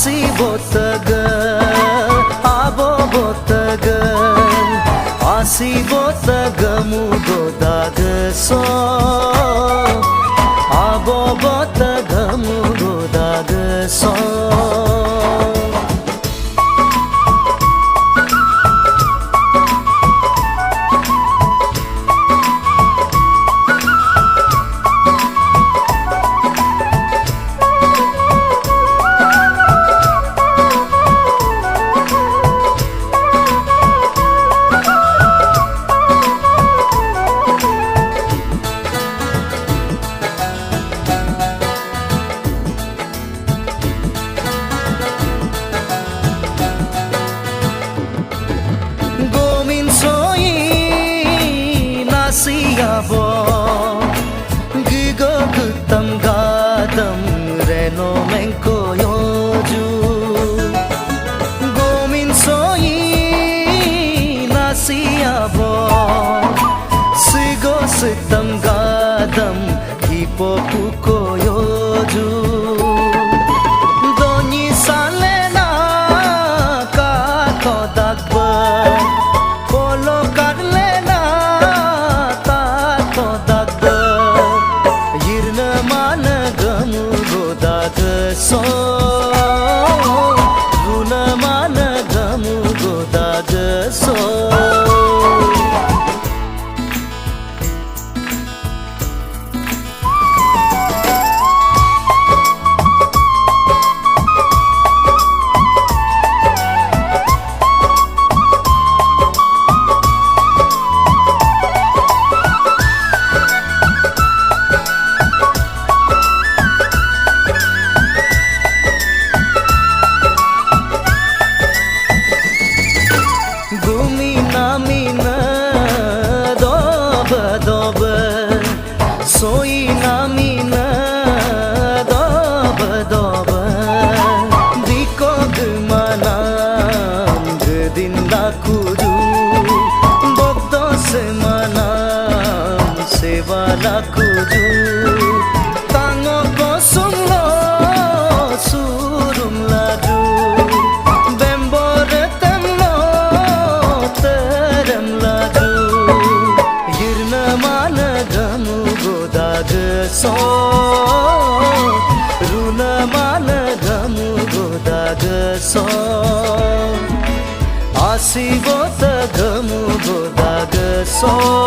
आसिबोतग आबोबोतग आसिबोतग मुगोदाग so आबोबोतग मुगोदाग so Siabo gigo gutam gadam reno menko yoju gomin soi nasiabo sigo sitam gadam hipo puko yoju doni salena ka kodakba polo kadlena so runa mana gamu godag so Soy namina dob dob diko gmanam gedinda kuju bogdo semanam sevala kuju tango kosumlo surum laju bembor temlo terem laju yirna mana gamu godag so runa mana gamu godag so asibota gamu godag so